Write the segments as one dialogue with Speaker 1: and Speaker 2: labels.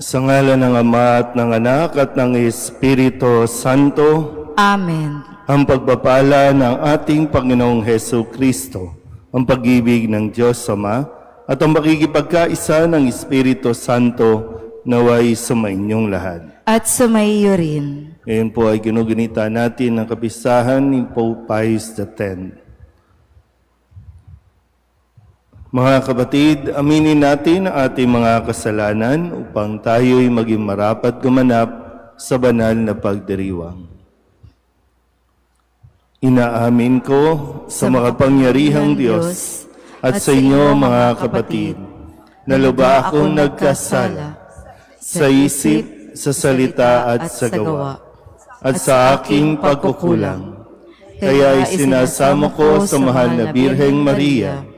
Speaker 1: Sa ngalan ng Ama at ng Anak at ng Espiritu Santo,
Speaker 2: Amen.
Speaker 1: ang pagpapala ng ating Panginoong Hesu Kristo, ang pag-ibig ng Diyos Ama, at ang makikipagkaisa ng Espiritu Santo naway sumainyong lahat.
Speaker 2: At sumaiyo rin.
Speaker 1: Ngayon po ay ginugunita natin ang kapistahan ni Pope Pius X. Mga kapatid, aminin natin ang ating mga kasalanan upang tayo'y maging marapat gumanap sa banal na pagdiriwang. Inaamin ko sa makapangyarihang Diyos at sa inyo mga kapatid, na lubha akong nagkasala sa isip, sa salita at sa gawa, at sa aking pagkukulang. Kaya isinasamo ko sa mahal na Birheng Maria,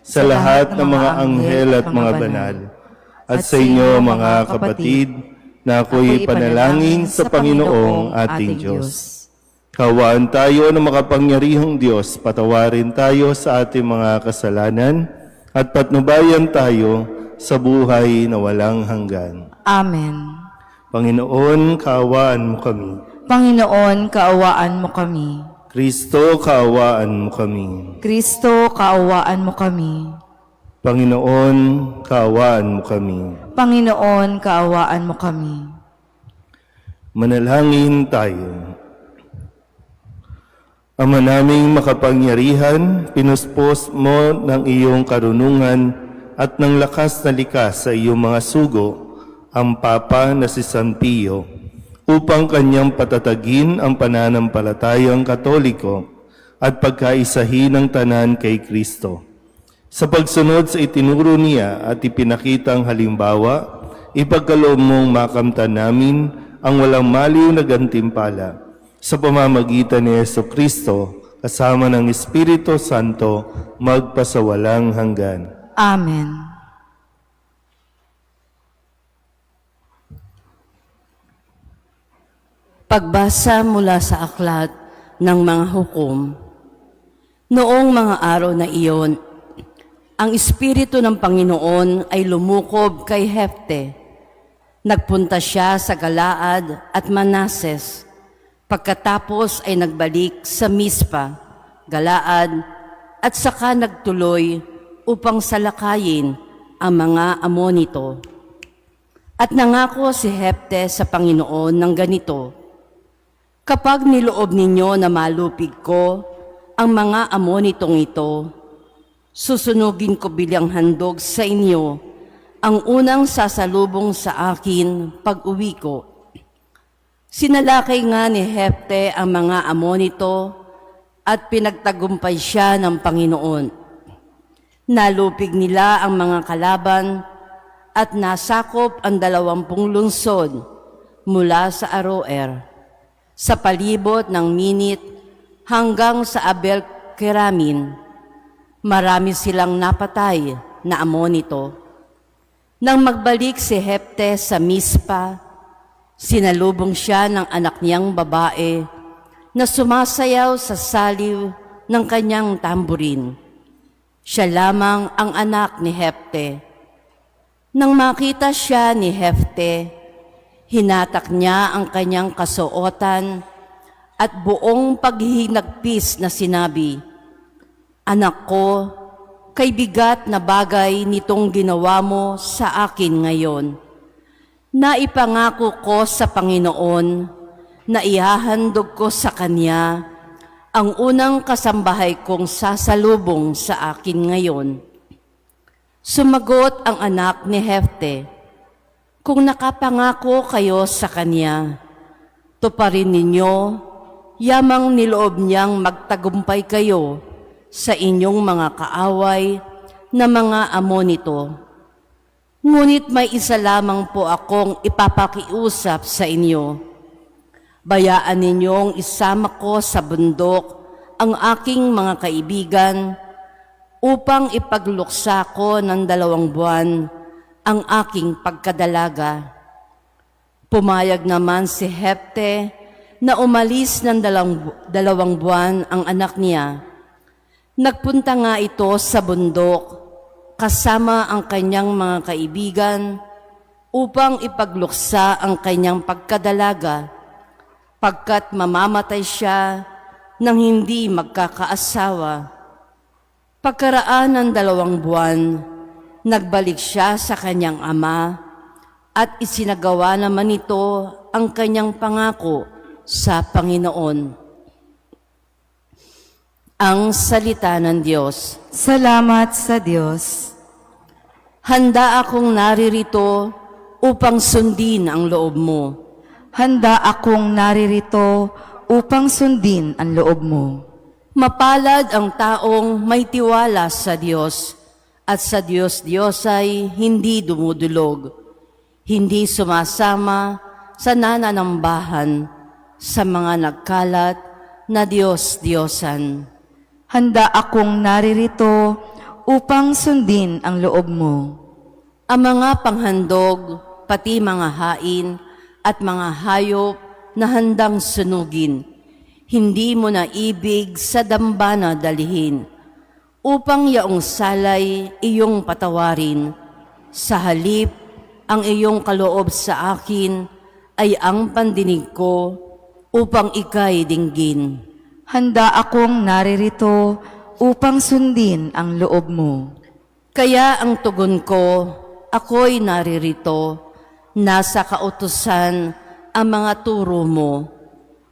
Speaker 1: sa lahat ng mga anghel at mga banal, at sa inyo mga kapatid, na ako'y panalangin sa Panginoong ating Diyos. Kawaan tayo ng makapangyarihang Diyos, patawarin tayo sa ating mga kasalanan, at patnubayan tayo sa buhay na walang hanggan.
Speaker 2: Amen.
Speaker 1: Panginoon, kaawaan mo kami.
Speaker 2: Panginoon, kaawaan mo kami.
Speaker 1: Kristo, kaawaan mo kami.
Speaker 2: Kristo, kaawaan mo kami.
Speaker 1: Panginoon, kaawaan mo kami.
Speaker 2: Panginoon, kaawaan mo kami.
Speaker 1: Manalangin tayo. Ama naming makapangyarihan, pinuspos mo ng iyong karunungan at ng lakas na likas sa iyong mga sugo ang Papa na si San Pio, upang kanyang patatagin ang pananampalatayang Katoliko at pagkaisahin ng tanan kay Kristo. Sa pagsunod sa itinuro niya at ipinakitang halimbawa, ipagkaloob mong makamtan namin ang walang maliw na gantimpala sa pamamagitan ni Jesucristo kasama ng Espiritu Santo magpasawalang hanggan.
Speaker 2: Amen.
Speaker 3: Pagbasa mula sa aklat ng mga hukom. Noong mga araw na iyon, ang Espiritu ng Panginoon ay lumukob kay Jefte. Nagpunta siya sa Galaad at Manases. Pagkatapos ay nagbalik sa Mispa, Galaad, at saka nagtuloy upang salakayin ang mga Amonito. At nangako si Jefte sa Panginoon ng ganito: kapag niloob ninyo na malupig ko ang mga Amonitong ito, susunugin ko bilang handog sa inyo ang unang sasalubong sa akin pag-uwi ko. Sinalakay nga ni Jefte ang mga Amonito at pinagtagumpay siya ng Panginoon. Nalupig nila ang mga kalaban at nasakop ang 20 lungsod mula sa Aroer, sa palibot ng Minit hanggang sa Abel-Keramin. Marami silang napatay na Amonito. Nang magbalik si Jefte sa Mispa, sinalubong siya ng anak niyang babae na sumasayaw sa saliw ng kanyang tamburin. Siya lamang ang anak ni Jefte. Nang makita siya ni Jefte, hinatak niya ang kanyang kasuotan at buong paghihinagpis na sinabi, "Anak ko, kay bigat na bagay nitong ginawa mo sa akin ngayon. Naipangako ko sa Panginoon na ihahandog ko sa Kanya ang unang kasambahay kong sasalubong sa akin ngayon." Sumagot ang anak ni Jefte, "Kung nakapangako kayo sa Kanya, tuparin ninyo, yamang niloob niyang magtagumpay kayo sa inyong mga kaaway na mga Amonito. Ngunit may isa lamang po akong ipapakiusap sa inyo. Bayaan ninyong isama ko sa bundok ang aking mga kaibigan upang ipagluksa ko ng 2 buwan ang aking pagkadalaga." Pumayag naman si Jefte na umalis ng 2 buwan ang anak niya. Nagpunta nga ito sa bundok kasama ang kanyang mga kaibigan upang ipagluksa ang kanyang pagkadalaga, pagkat mamamatay siya nang hindi magkakaasawa. Pagkaraan ng 2 buwan, nagbalik siya sa kanyang ama at isinagawa naman nito ang kanyang pangako sa Panginoon. Ang salita ng Diyos.
Speaker 2: Salamat sa Diyos.
Speaker 3: Handa akong naririto upang sundin ang loob mo.
Speaker 2: Handa akong naririto upang sundin ang loob mo.
Speaker 3: Mapalad ang taong may tiwala sa Diyos at sa Diyos ay hindi dumudulog, hindi sumasama sa nananambahan sa mga nagkalat na Diyos-Diyosan.
Speaker 2: Handa akong naririto upang sundin ang loob mo.
Speaker 3: Ang mga panghandog, pati mga hain at mga hayop na handang sunugin, hindi mo na ibig sa dambana dalhin, upang yaong salay iyong patawarin. Sa halip, ang iyong kaloob sa akin ay ang pandinig ko, upang ika'y dinggin.
Speaker 2: Handa akong naririto upang sundin ang loob mo.
Speaker 3: Kaya ang tugon ko, ako'y naririto, nasa kautusan ang mga turo mo.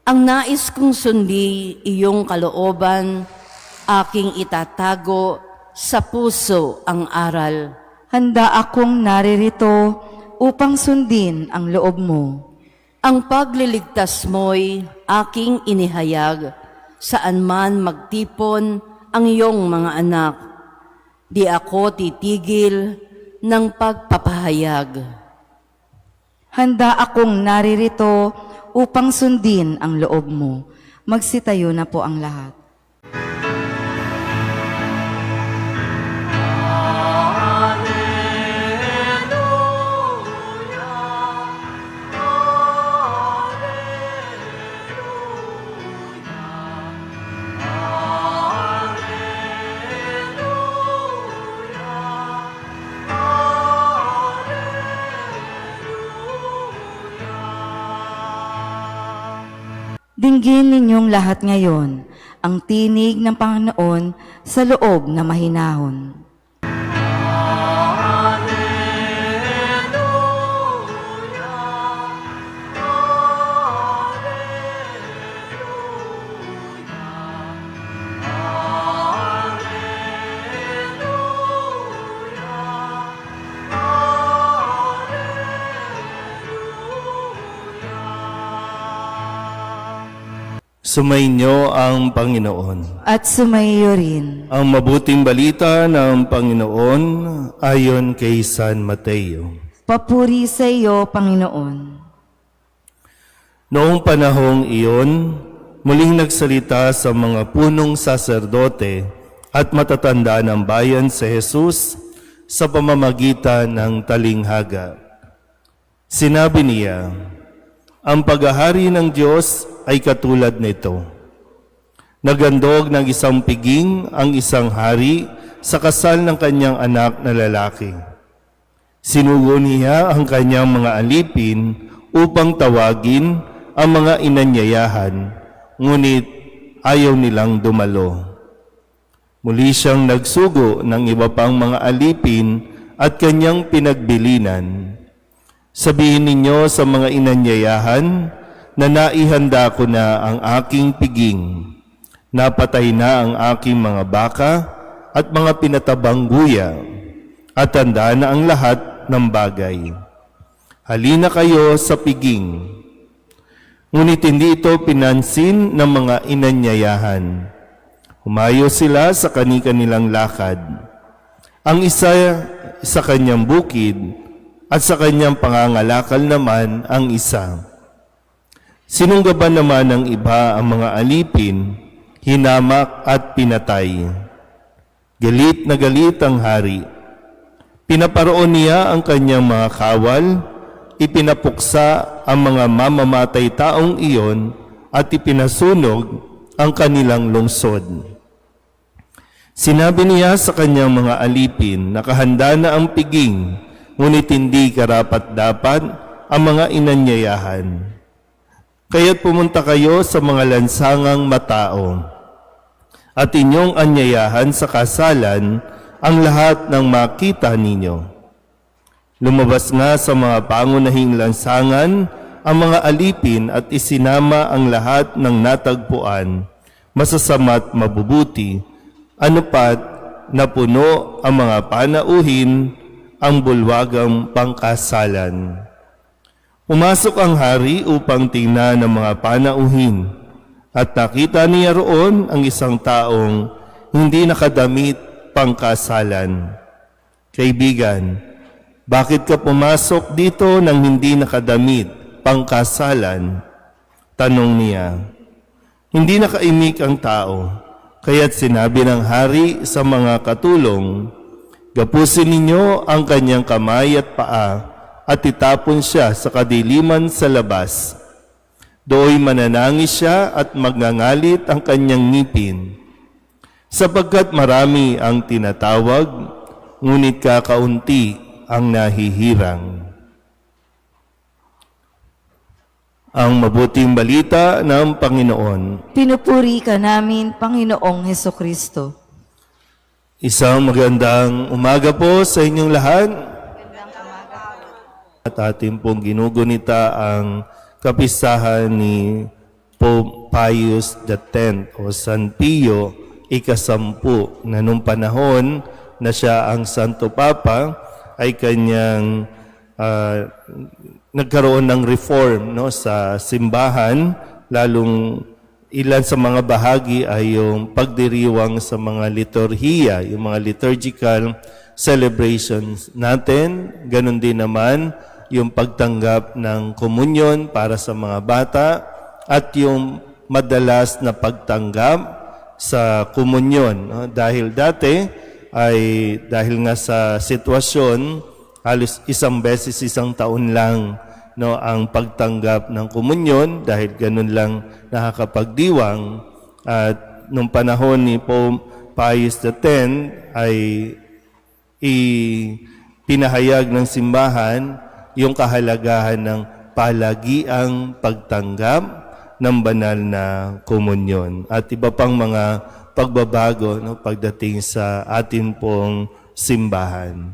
Speaker 3: Ang nais kong sundi iyong kalooban, aking itatago sa puso ang aral.
Speaker 2: Handa akong naririto upang sundin ang loob mo.
Speaker 3: Ang pagliligtas mo'y aking inihayag, saan man magtipon ang iyong mga anak. Di ako titigil ng pagpapahayag.
Speaker 2: Handa akong naririto upang sundin ang loob mo. Magsitayo na po ang lahat. Dinggin ninyong lahat ngayon ang tinig ng Panginoon sa loob na mahinahon.
Speaker 1: Sumainyo ang Panginoon.
Speaker 2: At sumaiyo rin.
Speaker 1: Ang mabuting balita ng Panginoon ayon kay San Mateo.
Speaker 2: Papuri sa iyo, Panginoon.
Speaker 1: Noong panahong iyon, muling nagsalita sa mga punong saserdote at matatanda ng bayan si Jesus sa pamamagitan ng talinghaga. Sinabi niya, ang paghahari ng Diyos ay katulad nito. Nagandog ng isang piging ang isang hari sa kasal ng kanyang anak na lalaki. Sinugo niya ang kanyang mga alipin upang tawagin ang mga inanyayahan, ngunit ayaw nilang dumalo. Muli siyang nagsugo ng iba pang mga alipin at kanyang pinagbilinan. Sabihin ninyo sa mga inanyayahan na naihanda ko na ang aking piging, napatay na ang aking mga baka at mga pinatabang guya, at handa na ang lahat ng bagay. Halina kayo sa piging. Ngunit hindi ito pinansin ng mga inanyayahan. Humayo sila sa kani-kanilang lakad. Ang isa sa kanyang bukid at sa kanyang pangangalakal naman ang isa. Sinunggaban naman ng iba ang mga alipin, hinamak at pinatay. Galit na galit ang hari. Pinaparoon niya ang kanyang mga kawal, ipinapuksa ang mga mamamatay taong iyon at ipinasunog ang kanilang lungsod. Sinabi niya sa kanyang mga alipin, nakahanda na ang piging, ngunit hindi karapat-dapat ang mga inanyayahan. Kaya't pumunta kayo sa mga lansangang matao at inyong anyayahan sa kasalan ang lahat ng makita ninyo. Lumabas nga sa mga pangunahing lansangan ang mga alipin at isinama ang lahat ng natagpuan, masasama't mabubuti, anupat napuno ang mga panauhin ang bulwagang pangkasalan. Pumasok ang hari upang tingnan ang mga panauhin at nakita niya roon ang isang taong hindi nakadamit pangkasalan. Kaibigan, bakit ka pumasok dito nang hindi nakadamit pangkasalan? Tanong niya. Hindi nakaimik ang tao, kaya't sinabi ng hari sa mga katulong, gapusin ninyo ang kanyang kamay at paa at itapon siya sa kadiliman sa labas. Dooy mananangis siya at magngangalit ang kanyang ngipin. Sapagkat marami ang tinatawag, ngunit kakaunti ang nahihirang. Ang mabuting balita ng Panginoon.
Speaker 2: Pinupuri ka namin, Panginoong Hesukristo.
Speaker 1: Isang magandang umaga po sa inyong lahat. At atin pong ginugunita ang kapistahan ni Pope Pius X o San Pio ika-10 na nung panahon na siya ang Santo Papa ay kanyang nagkaroon ng reform sa simbahan, lalong ilan sa mga bahagi ay yung pagdiriwang sa mga liturhiya, yung mga liturgical celebrations natin. Ganon din naman yung pagtanggap ng komunyon para sa mga bata at yung madalas na pagtanggap sa komunyon. Dahil dati ay dahil nga sa sitwasyon, halos isang beses isang taon lang ang pagtanggap ng komunyon dahil ganun lang nakakapagdiwang. At nung panahon ni Pope Pius X ay pinahayag ng simbahan yung kahalagahan ng palagiang pagtanggap ng banal na komunyon at iba pang mga pagbabago pagdating sa atin pong simbahan.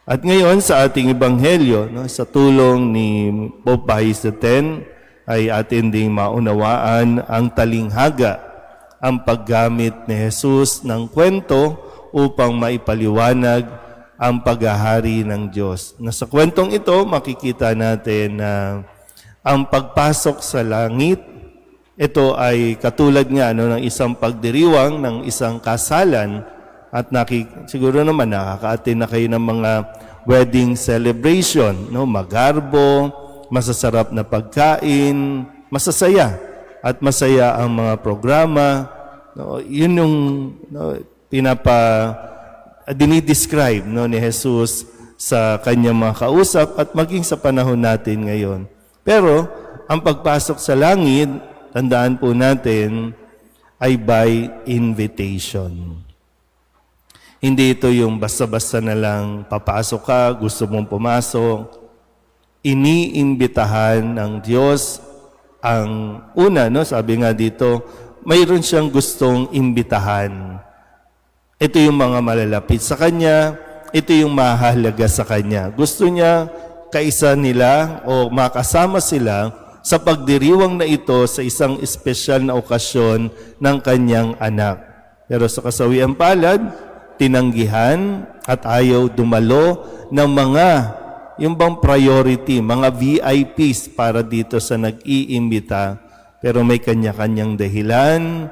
Speaker 1: At ngayon sa ating ebanghelyo, sa tulong ni Pope Pius X ay atin ding maunawaan ang talinghaga, ang paggamit ni Jesus ng kwento upang maipaliwanag ang paghahari ng Diyos. Sa kwentong ito, makikita natin na ang pagpasok sa langit, ito ay katulad nga ng isang pagdiriwang ng isang kasalan at siguro naman nakaka-attend na kayo ng mga wedding celebration, magarbo, masasarap na pagkain, masasaya at masaya ang mga programa. Yun yung dinidescribe ni Jesus sa kanyang mga kausap at maging sa panahon natin ngayon. Pero ang pagpasok sa langit, tandaan po natin, ay by invitation. Hindi ito yung basta-basta na lang papasok ka, gusto mong pumasok. Iniimbitahan ng Diyos ang una, sabi nga dito, mayroon siyang gustong imbitahan. Ito yung mga malalapit sa Kanya, ito yung mahalaga sa Kanya. Gusto niya kaisa nila o makasama sila sa pagdiriwang na ito sa isang espesyal na okasyon ng Kanyang anak. Pero sa kasawiang palad, tinanggihan at ayaw dumalo ng yung bang priority, mga VIPs para dito sa nag-iimbita. Pero may kanya-kanyang dahilan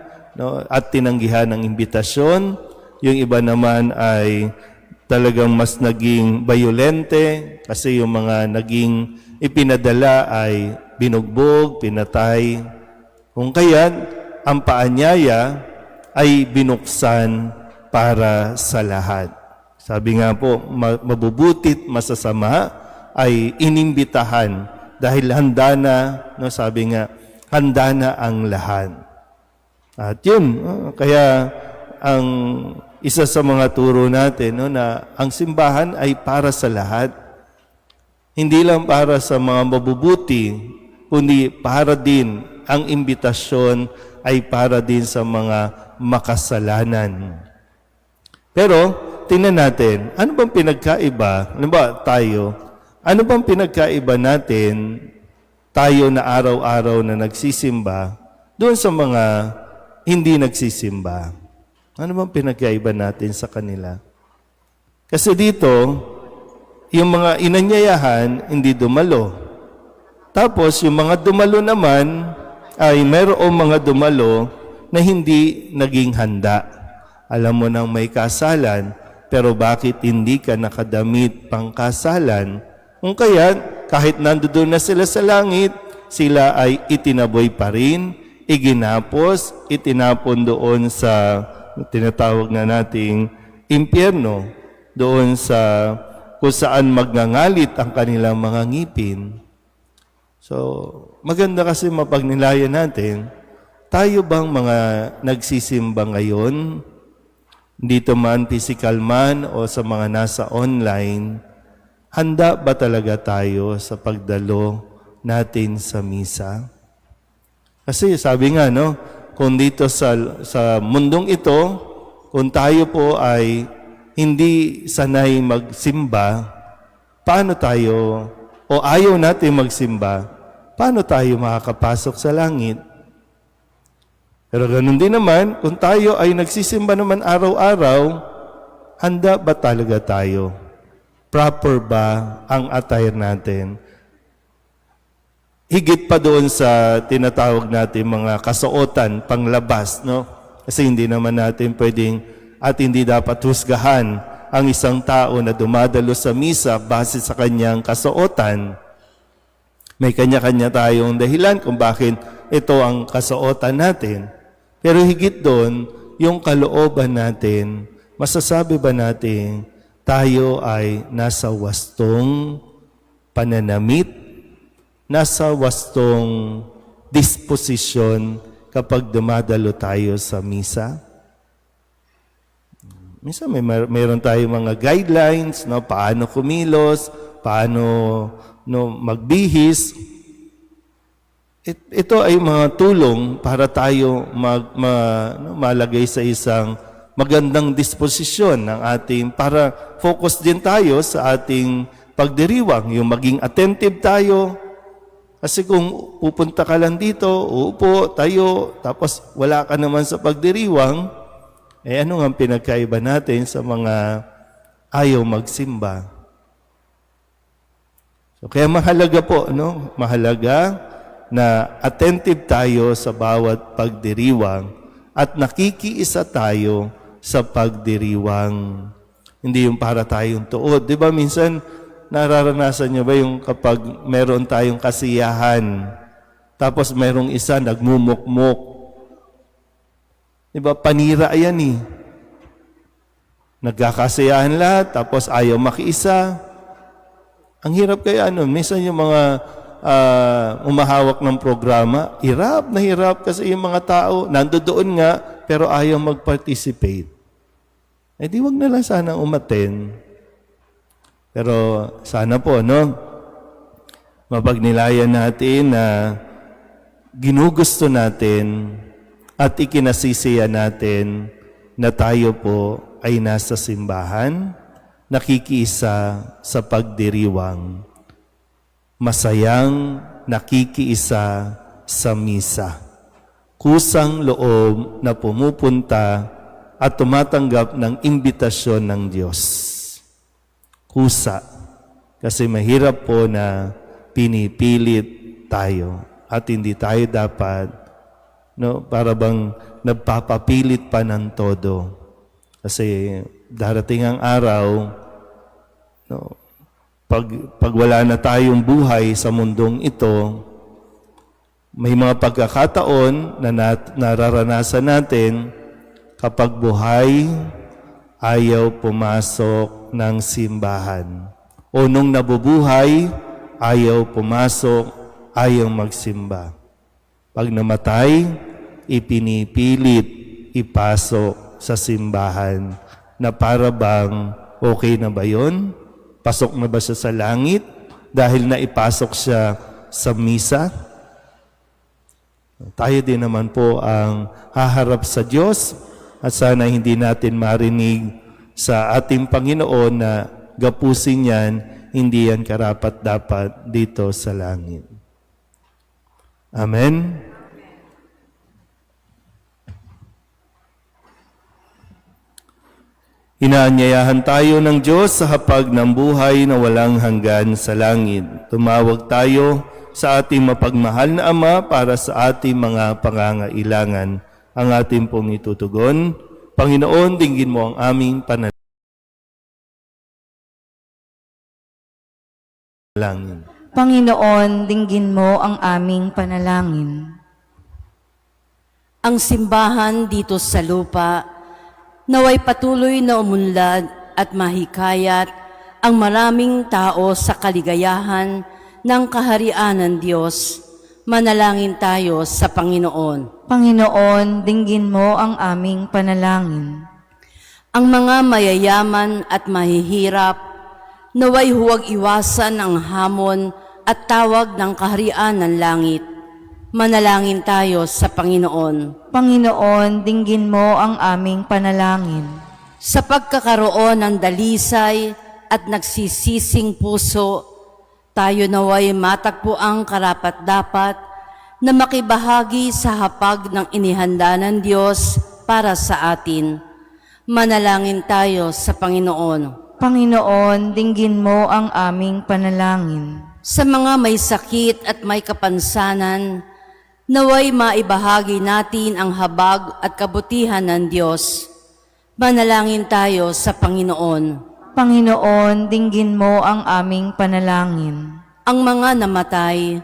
Speaker 1: at tinanggihan ang imbitasyon. Yung iba naman ay talagang mas naging bayolente kasi yung mga naging ipinadala ay binugbog, pinatay. Kung kaya't ang paanyaya ay binuksan para sa lahat. Sabi nga po, mabubutit, masasama ay inimbitahan dahil handa na, sabi nga, handa na ang lahat. At yun, kaya ang isa sa mga turo natin na ang simbahan ay para sa lahat. Hindi lang para sa mga mabubuti, kundi para din, ang imbitasyon ay para din sa mga makasalanan. Pero, tingnan natin, ano bang pinagkaiba? Ano ba tayo? Ano bang pinagkaiba natin, tayo na araw-araw na nagsisimba, doon sa mga hindi nagsisimba? Ano bang pinagkaiba natin sa kanila? Kasi dito, yung mga inanyayahan, hindi dumalo. Tapos, yung mga dumalo naman, ay mayroong mga dumalo na hindi naging handa. Alam mo nang may kasalan, pero bakit hindi ka nakadamit pang kasalan? Kung kaya, kahit nandoon na sila sa langit, sila ay itinaboy pa rin, iginapos, itinapon doon sa tinatawag na nating impyerno, doon sa kung saan magngangalit ang kanilang mga ngipin. So, maganda kasi mapagnilayan natin, tayo bang mga nagsisimba ngayon, dito man, physical man, o sa mga nasa online, handa ba talaga tayo sa pagdalo natin sa misa? Kasi sabi nga, no, kung dito sa mundong ito, kung tayo po ay hindi sanay magsimba, paano tayo, o ayaw natin magsimba, paano tayo makakapasok sa langit? Pero ganun din naman, kung tayo ay nagsisimba naman araw-araw, handa ba talaga tayo? Proper ba ang attire natin? Higit pa doon sa tinatawag natin mga kasuotan, panglabas, no? Kasi hindi naman natin pwedeng at hindi dapat husgahan ang isang tao na dumadalo sa misa base sa kanyang kasuotan. May kanya-kanya tayong dahilan kung bakit ito ang kasuotan natin. Pero higit doon, yung kalooban natin, masasabi ba natin tayo ay nasa wastong pananamit, nasa wastong disposisyon kapag dumadalo tayo sa misa? Minsan mayroon tayong mga guidelines, no, paano kumilos, paano magbihis. Ito ay mga tulong para tayo malagay sa isang magandang disposisyon ng ating, para focus din tayo sa ating pagdiriwang, yung maging attentive tayo. Kasi kung pupunta ka lang dito, uupo, tayo, tapos wala ka naman sa pagdiriwang, ano nga pinagkaiba natin sa mga ayaw magsimba? So, kaya mahalaga po, no? Mahalaga na attentive tayo sa bawat pagdiriwang at nakikiisa tayo sa pagdiriwang. Hindi yung para tayong tuod. Di ba minsan, nararanasan niyo ba yung kapag meron tayong kasiyahan, tapos merong isa nagmumukmuk? Diba, panira yan eh. Nagkakasiyahan lahat, tapos ayaw makiisa. Ang hirap kaya minsan yung mga umahawak ng programa, hirap na hirap kasi yung mga tao, nandoon nga, pero ayaw mag-participate. Di wag na lang sana umaten. Pero sana po, no? Mapagnilayan natin na ginugusto natin at ikinasisiya natin na tayo po ay nasa simbahan, nakikiisa sa pagdiriwang, masayang nakikiisa sa misa, kusang loob na pumupunta at tumatanggap ng imbitasyon ng Diyos. Kusa, kasi mahirap po na pinipilit tayo at hindi tayo dapat, no, para bang nagpapapilit pa ng todo. Kasi darating ang araw, no, pag wala na tayong buhay sa mundong ito, may mga pagkakataon na nararanasan natin kapag buhay, ayaw pumasok ng simbahan. O nung nabubuhay, ayaw pumasok, ayaw magsimba. Pag namatay, ipinipilit ipasok sa simbahan na para bang okay na ba yun? Pasok na ba siya sa langit? dahil naipasok siya sa misa. Tayo din naman po ang haharap sa Diyos at sana hindi natin marinig sa ating Panginoon na gapusin yan, hindi yan karapat-dapat dito sa langit. Amen. Inaanyayahan tayo ng Diyos sa hapag ng buhay na walang hanggan sa langit. Tumawag tayo sa ating mapagmahal na Ama para sa ating mga pangangailangan. Ang ating pong itutugon, Panginoon, dinggin mo ang aming panalangin.
Speaker 2: Panginoon, dinggin mo ang aming panalangin.
Speaker 3: Ang simbahan dito sa lupa, naway patuloy na umunlad at mahikayat ang maraming tao sa kaligayahan ng kaharian ng Diyos. Manalangin tayo sa Panginoon.
Speaker 2: Panginoon, dinggin mo ang aming panalangin.
Speaker 3: Ang mga mayayaman at mahihirap, naway huwag iwasan ang hamon at tawag ng kaharian ng langit. Manalangin tayo sa Panginoon.
Speaker 2: Panginoon, dinggin mo ang aming panalangin.
Speaker 3: Sa pagkakaroon ng dalisay at nagsisising puso, tayo naway matagpo ang karapat-dapat na makibahagi sa hapag ng inihanda ng Diyos para sa atin. Manalangin tayo sa Panginoon.
Speaker 2: Panginoon, dinggin mo ang aming panalangin.
Speaker 3: Sa mga may sakit at may kapansanan, naway maibahagi natin ang habag at kabutihan ng Diyos. Manalangin tayo sa Panginoon.
Speaker 2: Panginoon, dinggin mo ang aming panalangin.
Speaker 3: Ang mga namatay,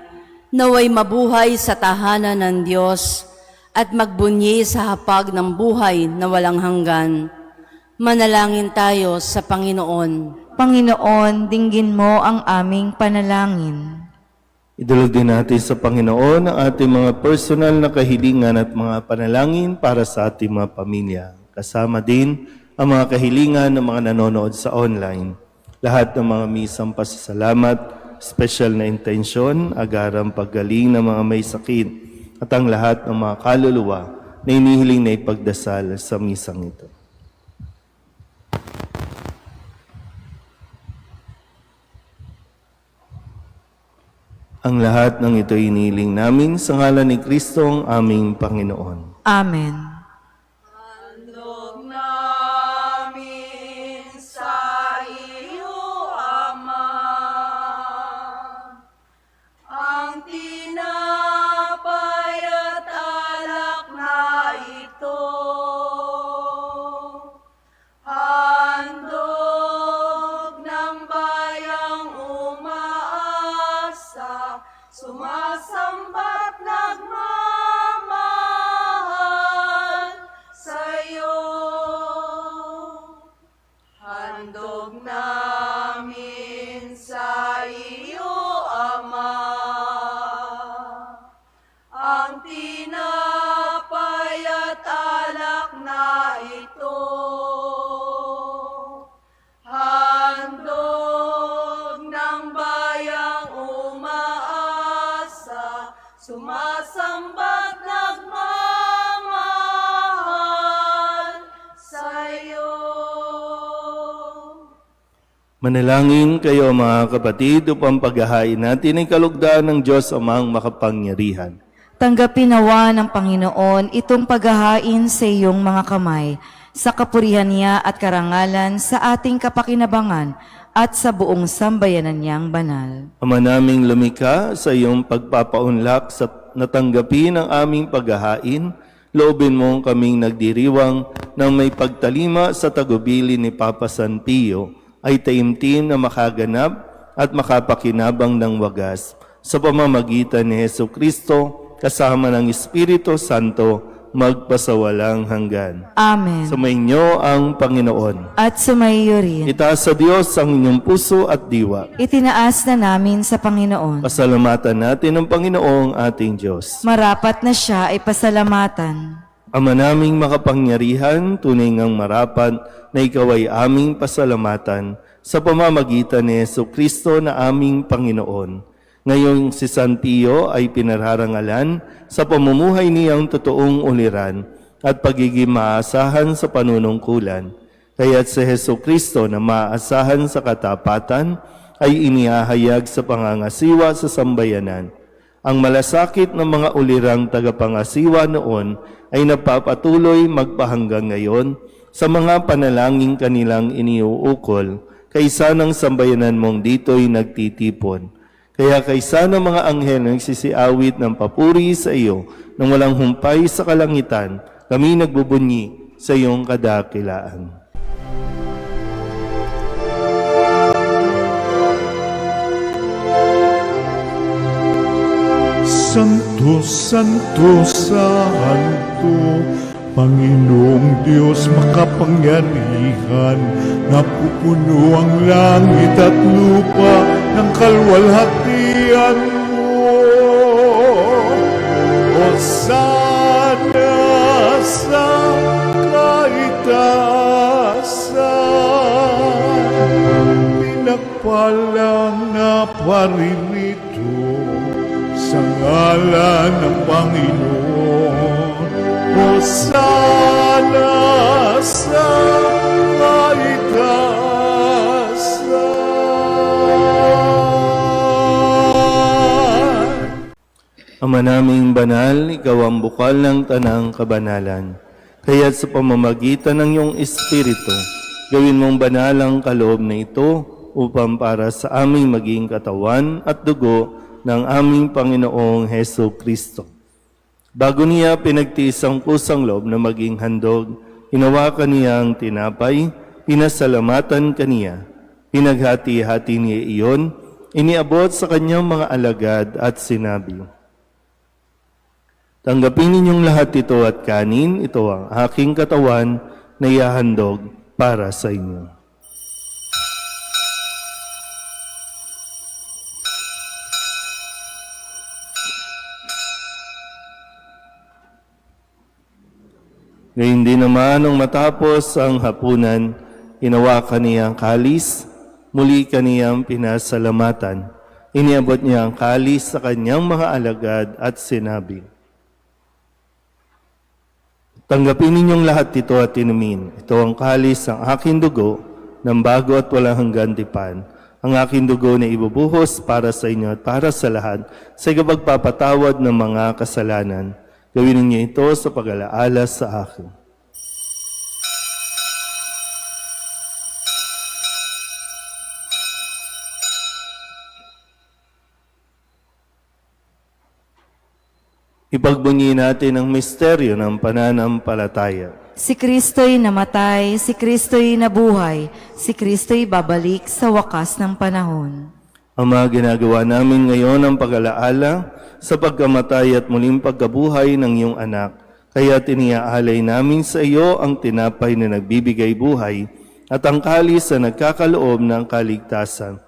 Speaker 3: naway mabuhay sa tahanan ng Diyos at magbunyi sa hapag ng buhay na walang hanggan. Manalangin tayo sa Panginoon.
Speaker 2: Panginoon, dinggin mo ang aming panalangin.
Speaker 1: Idulog din natin sa Panginoon ang ating mga personal na kahilingan at mga panalangin para sa ating mga pamilya. Kasama din ang mga kahilingan ng mga nanonood sa online. Lahat ng mga misang pasasalamat, special na intensyon, agarang paggaling ng mga may sakit, at ang lahat ng mga kaluluwa na inihiling na ipagdasal sa misang ito. Ang lahat ng ito inihiling namin sa ngalan ni Kristong aming Panginoon.
Speaker 2: Amen.
Speaker 4: Sumasamba't nagmamahal sa'yo. Handog namin sa iyo, Ama, ang tinapay at alak na ito. Handog ng bayang sumasamba't nagmamahal sa'yo.
Speaker 1: Manalangin kayo mga kapatid upang paghahain natin ang kalugdaan ng Diyos Amang makapangyarihan.
Speaker 2: Tanggapin nawa ng Panginoon itong paghahain sa iyong mga kamay, sa kapurihan niya at karangalan sa ating kapakinabangan at sa buong sambayanan niyang banal.
Speaker 1: Ama naming lumikha, sa iyong pagpapaunlak sa natanggapin ang aming paghahain, loobin mong kaming nagdiriwang ng may pagtalima sa tagubili ni Papa San Pio ay taimtim na makaganap at makapakinabang ng wagas sa pamamagitan ni Jesucristo kasama ng Espiritu Santo magpasawalang hanggan.
Speaker 2: Amen.
Speaker 1: Sumainyo ang Panginoon.
Speaker 2: At sumaiyo rin.
Speaker 1: Itaas sa Diyos ang inyong puso at diwa.
Speaker 2: Itinaas na namin sa Panginoon.
Speaker 1: Pasalamatan natin ang Panginoong ating Diyos.
Speaker 2: Marapat na siya ay pasalamatan.
Speaker 1: Ama naming makapangyarihan, tunay ngang marapat na ikaw ay aming pasalamatan sa pamamagitan ni Jesucristo na aming Panginoon. Ngayong si San Pio ay pinararangalan sa pamumuhay niyang totoong uliran at pagiging maasahan sa panunungkulan. Kaya't si Jesucristo na maasahan sa katapatan ay inihahayag sa pangangasiwa sa sambayanan. Ang malasakit ng mga ulirang tagapangasiwa noon ay napapatuloy magpahanggang ngayon sa mga panalangin kanilang iniuukol kaysa ng sambayanan mong dito'y nagtitipon. Kaya kaysa ng mga anghel na nagsisiawit ng papuri sa iyo nang walang humpay sa kalangitan, kami nagbubunyi sa iyong kadakilaan.
Speaker 5: Santo, Santo, Santo, Panginoong Diyos makapangyarihan, napupuno ang langit at lupa ng kalwalhatian mo. Hosana sa kaitaasan, pinagpalang na paririto sa ngalan ng Panginoon. Hosana sa kaitaasan.
Speaker 1: Ama naming banal, ikaw ang bukal ng tanang kabanalan. Kaya't sa pamamagitan ng iyong Espiritu, gawin mong banal ang kaloob na ito upang para sa aming maging katawan at dugo ng aming Panginoong Heso Kristo. Bago niya pinagtiis ang kusang loob na maging handog, hinawakan niya ang tinapay, pinasalamatan kaniya. Pinaghati-hati niya iyon, iniabot sa kanyang mga alagad at sinabi, "Tanggapin ninyong lahat ito at kanin, ito ang aking katawan na ihahandog para sa inyo." Ngayon din naman nung matapos ang hapunan, hinawakan niya ang kalis, muli kaniyang pinasalamatan. Iniabot niya ang kalis sa kanyang mga alagad at sinabi, "Tanggapin ninyong lahat ito at inumin. Ito ang kalis ng aking dugo ng bago at walang hanggan tipan. Ang aking dugo na ibubuhos para sa inyo at para sa lahat sa ikapagpapatawad ng mga kasalanan. Gawin ninyo ito sa pag-alaala sa akin." Ipagbunyi natin ang misteryo ng pananampalataya.
Speaker 2: Si Kristo'y namatay, si Kristo'y nabuhay, si Kristo'y babalik sa wakas ng panahon.
Speaker 1: Ama, ginagawa namin ngayon ang pag-alaala sa pagkamatay at muling pagkabuhay ng iyong anak. Kaya tiniaalay namin sa iyo ang tinapay na nagbibigay buhay at ang kalis na nagkakaloob ng kaligtasan.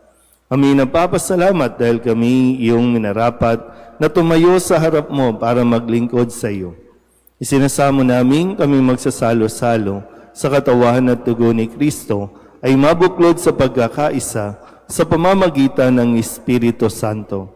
Speaker 1: Kami nagpapasalamat dahil kami iyong minarapat na tumayo sa harap mo para maglingkod sa iyo. Isinasamo namin kami magsasalo-salo sa katawan at dugo ni Kristo ay mabuklod sa pagkakaisa sa pamamagitan ng Espiritu Santo.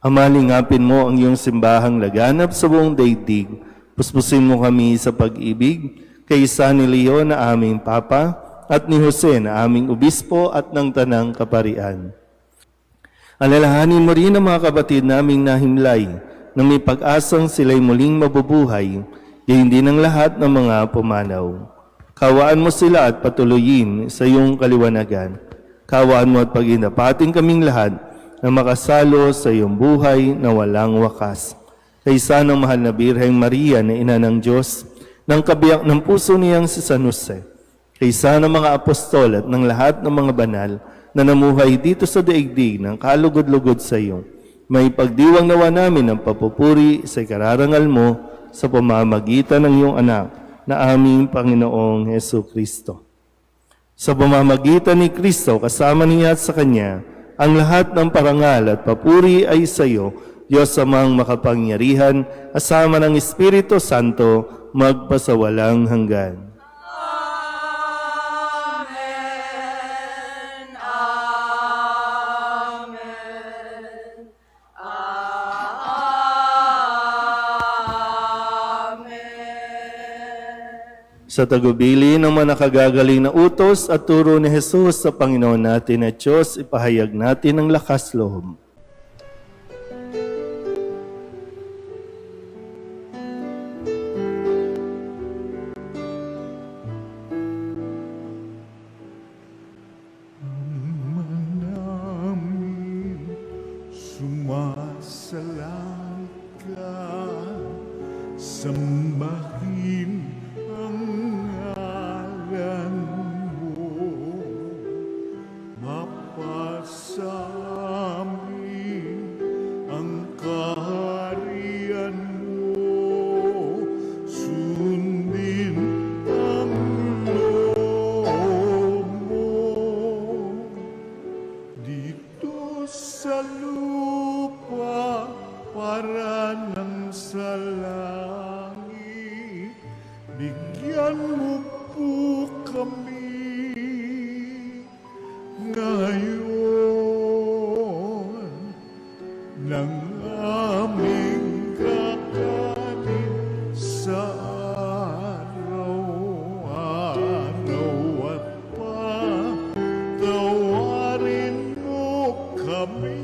Speaker 1: Ama, lingapin mo ang iyong simbahang laganap sa buong daigdig. Puspusin mo kami sa pag-ibig kay San Leo na aming Papa at ni Jose na aming Obispo at ng Tanang Kaparian. Alalahanin mo rin ang mga kapatid naming nahimlay na may pag-asang sila'y muling mabubuhay, gayon din ang lahat ng mga pumanaw. Kawaan mo sila at patuloyin sa iyong kaliwanagan. Kawaan mo at pag-inapatin kaming lahat na makasalo sa iyong buhay na walang wakas. Kaysa ng mahal na Birheng Maria na Ina ng Diyos, ng kabiyak ng puso niyang si San Jose, kaysa ng mga apostol at ng lahat ng mga banal na namuhay dito sa daigdig ng kalugod-lugod sa iyo, may pagdiwang nawa namin ng papupuri sa ikararangal mo sa pamamagitan ng iyong anak na aming Panginoong Heso Kristo. Sa pamamagitan ni Kristo, kasama niya at sa Kanya, ang lahat ng parangal at papuri ay sa iyo, Diyos Amang makapangyarihan, kasama ng Espiritu Santo, magpasawalang hanggan.
Speaker 4: Amen. Amen. Amen.
Speaker 1: Sa tagubili ng mga nakagagaling na utos at turo ni Jesus sa Panginoon natin at Diyos, ipahayag natin ang lakas loob.
Speaker 5: namin sumasalang ka, sambahin ang ngalan mo, mapasamin ang kaharian mo, sundin ang loob mo. Dito sa lupa para ng sa langit, bigyan mo po kami ngayon ng aming kakanin sa araw-araw at patawarin mo kami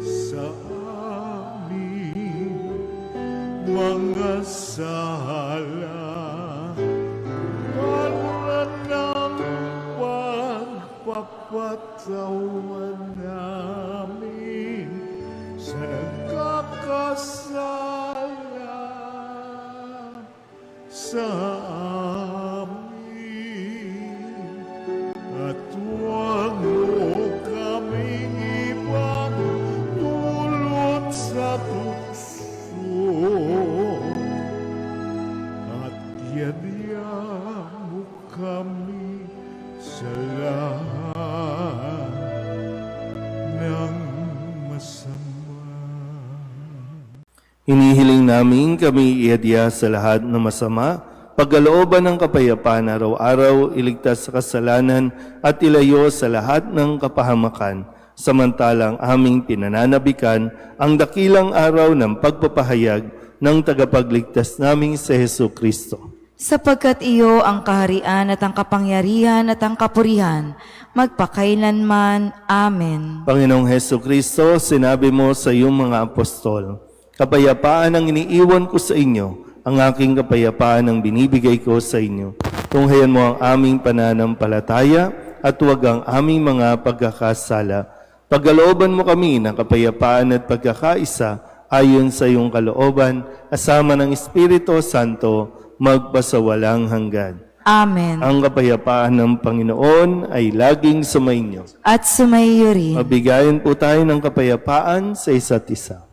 Speaker 5: sa aming mga sala para ng pagpapatawan namin sa nagkakasala sa amin. At huwag mo kaming ipagdulot sa tukso, at yadya mo kami sa lahat ng masama.
Speaker 1: Hinihiling namin kami iadya sa lahat ng masama, pagkalooban ng kapayapaan araw-araw, iligtas sa kasalanan at ilayo sa lahat ng kapahamakan, samantalang aming pinananabikan ang dakilang araw ng pagpapahayag ng tagapagligtas naming si Hesu Kristo.
Speaker 2: Sapagkat iyo ang kaharian at ang kapangyarihan at ang kapurihan, magpakailanman. Amen.
Speaker 1: Panginoong Hesu Kristo, sinabi mo sa iyong mga apostol, kapayapaan ang iniiwan ko sa inyo, ang aking kapayapaan ang binibigay ko sa inyo. Tunghayan mo ang aming pananampalataya at huwag ang aming mga pagkakasala. Pagkalooban mo kami ng kapayapaan at pagkakaisa ayon sa iyong kalooban, kasama ng Espiritu Santo, magpasawalang hanggan.
Speaker 2: Amen.
Speaker 1: Ang kapayapaan ng Panginoon ay laging sumainyo.
Speaker 2: At sumaiyo rin.
Speaker 1: Mabigayan po tayo ng kapayapaan sa isa't isa.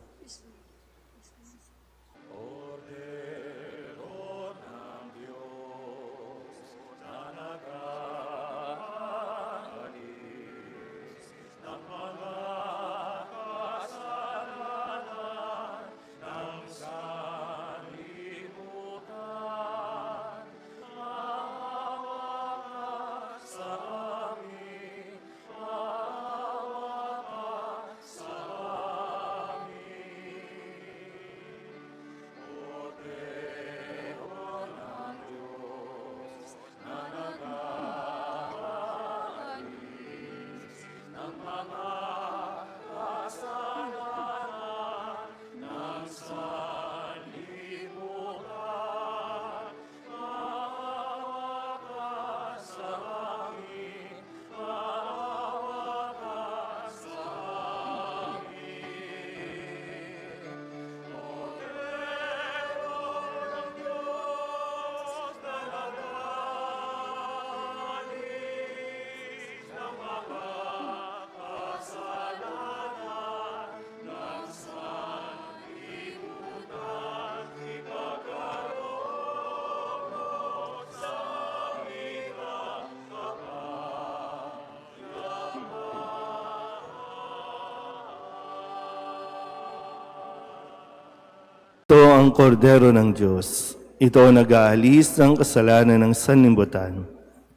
Speaker 1: ang kordero ng Diyos. Ito ang nag-aalis ng kasalanan ng sanlibutan.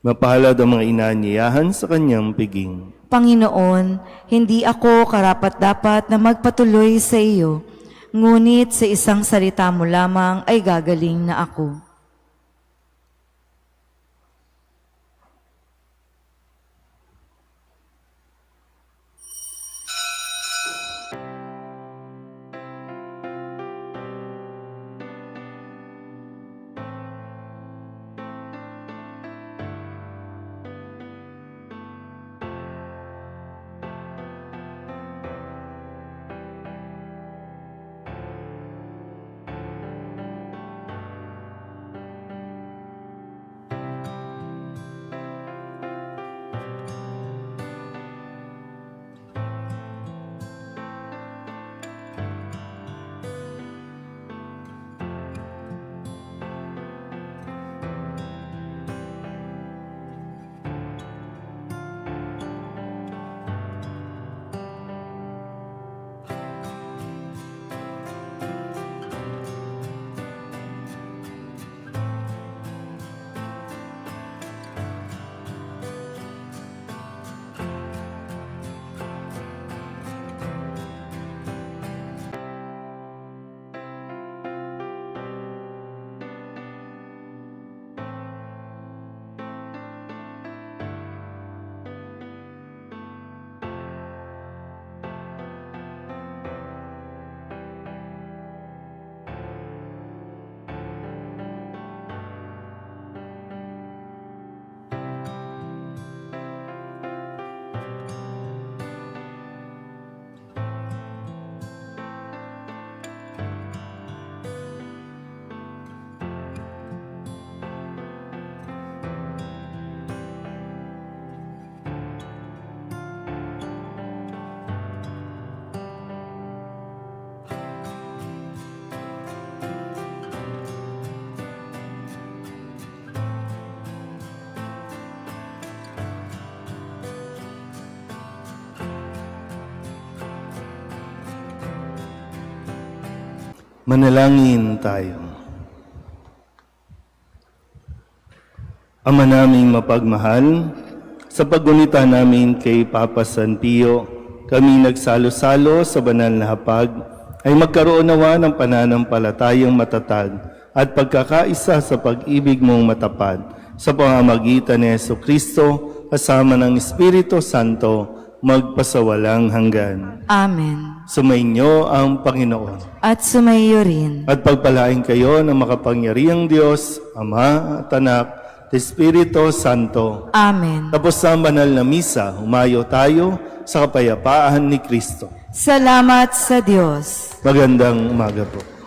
Speaker 1: Mapalad ang mga inaanyayahan sa kanyang piging.
Speaker 2: Panginoon, hindi ako karapat-dapat na magpatuloy sa iyo, ngunit sa isang salita mo lamang ay gagaling na ako.
Speaker 1: Manalangin tayo. Ama naming mapagmahal, sa paggunita namin kay Papa San Pio, kami nagsalo-salo sa banal na hapag, ay magkaroon nawa ng pananampalatayang matatag at pagkakaisa sa pag-ibig mong matapat sa pamamagitan ni Jesucristo kasama ng Espiritu Santo magpasawalang hanggan.
Speaker 2: Amen.
Speaker 1: Sumainyo ang Panginoon.
Speaker 2: At sumaiyo rin.
Speaker 1: At pagpalain kayo ng makapangyarihang Diyos, Ama at Anak, at Espiritu Santo.
Speaker 2: Amen.
Speaker 1: Tapos sa banal na misa, humayo tayo sa kapayapaan ni Kristo.
Speaker 2: Salamat sa Diyos.
Speaker 1: Magandang umaga po.